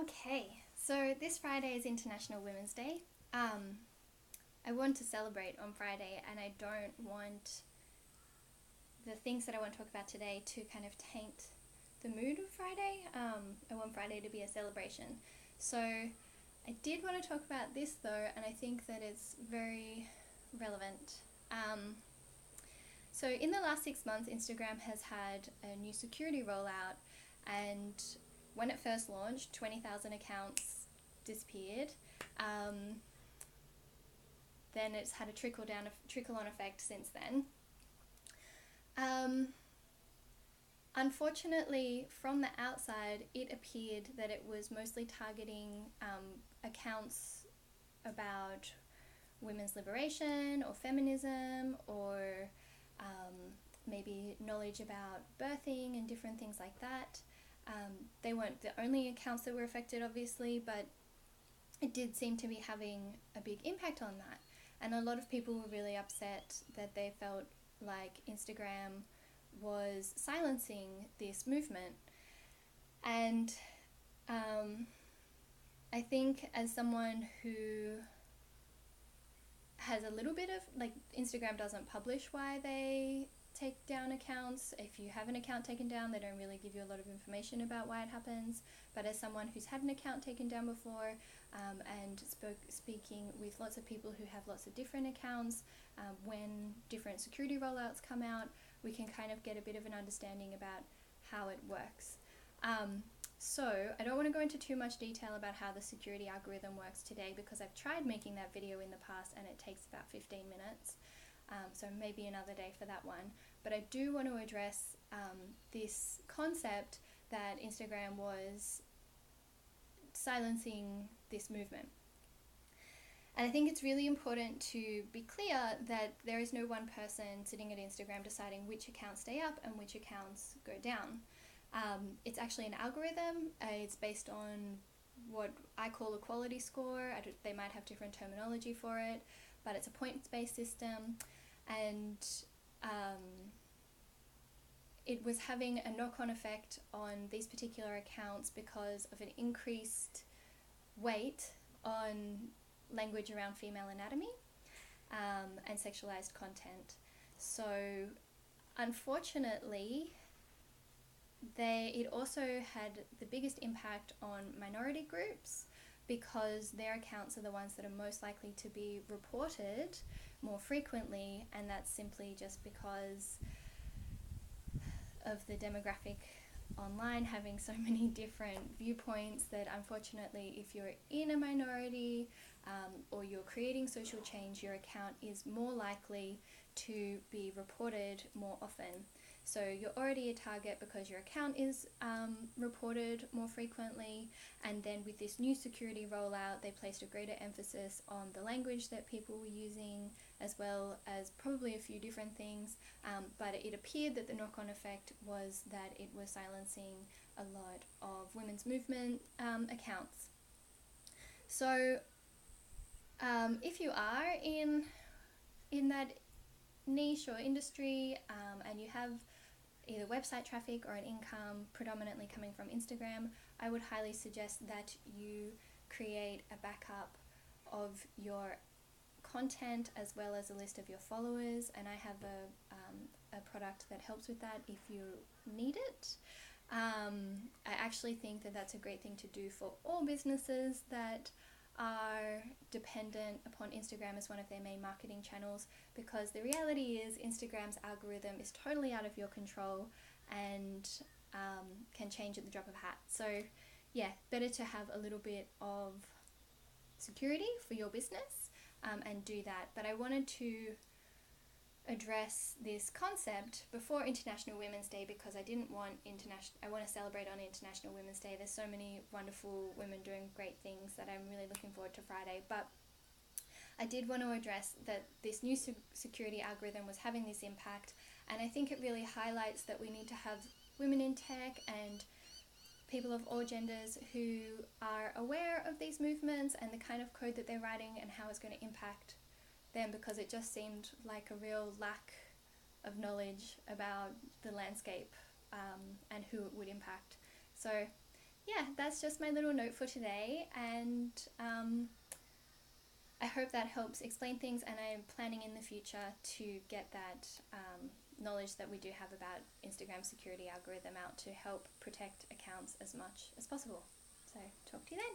Okay, so this Friday is International Women's Day. I want to celebrate on Friday, and I don't want the things that I want to talk about today to kind of taint the mood of Friday. I want Friday to be a celebration. So I did want to talk about this though, and I think that it's very relevant. So in the last 6 months, Instagram has had a new security rollout, and when it first launched, 20,000 accounts disappeared. Then it's had a trickle-on effect since then. Unfortunately, from the outside, it appeared that it was mostly targeting accounts about women's liberation or feminism or maybe knowledge about birthing and different things like that. They weren't the only accounts that were affected, obviously, but it did seem to be having a big impact on that. And a lot of people were really upset that they felt like Instagram was silencing this movement. And I think as someone who has a little bit of, like, Instagram doesn't publish why they take down accounts. If you have an account taken down, they don't really give you a lot of information about why it happens. But as someone who's had an account taken down before, and speaking with lots of people who have lots of different accounts, when different security rollouts come out, we can kind of get a bit of an understanding about how it works. So I don't want to go into too much detail about how the security algorithm works today, because I've tried making that video in the past and it takes about 15 minutes. So maybe another day for that one. But I do want to address this concept that Instagram was silencing this movement. And I think it's really important to be clear that there is no one person sitting at Instagram deciding which accounts stay up and which accounts go down. It's actually an algorithm. It's based on what I call a quality score. They might have different terminology for it, but it's a points-based system. And it was having a knock-on effect on these particular accounts because of an increased weight on language around female anatomy and sexualized content. So unfortunately, it also had the biggest impact on minority groups, because their accounts are the ones that are most likely to be reported more frequently, and that's simply just because of the demographic online having so many different viewpoints, that unfortunately, if you're in a minority or you're creating social change, your account is more likely to be reported more often. So you're already a target because your account is reported more frequently, and then with this new security rollout, they placed a greater emphasis on the language that people were using, as well as probably a few different things, but it appeared that the knock-on effect was that it was silencing a lot of women's movement accounts. So if you are in that niche or industry and you have either website traffic or an income predominantly coming from Instagram, I would highly suggest that you create a backup of your content as well as a list of your followers, and I have a product that helps with that if you need it. I actually think that that's a great thing to do for all businesses that are dependent upon Instagram as one of their main marketing channels, because the reality is Instagram's algorithm is totally out of your control and can change at the drop of a hat. So yeah, better to have a little bit of security for your business and do that. But I wanted to address this concept before International Women's Day, because I want to celebrate on International Women's Day. There's so many wonderful women doing great things that I'm really looking forward to Friday. But I did want to address that this new security algorithm was having this impact, and I think it really highlights that we need to have women in tech and people of all genders who are aware of these movements and the kind of code that they're writing and how it's going to impact them, because it just seemed like a real lack of knowledge about the landscape and who it would impact. So yeah, that's just my little note for today, and I hope that helps explain things, and I'm planning in the future to get that knowledge that we do have about Instagram security algorithm out to help protect accounts as much as possible. So talk to you then.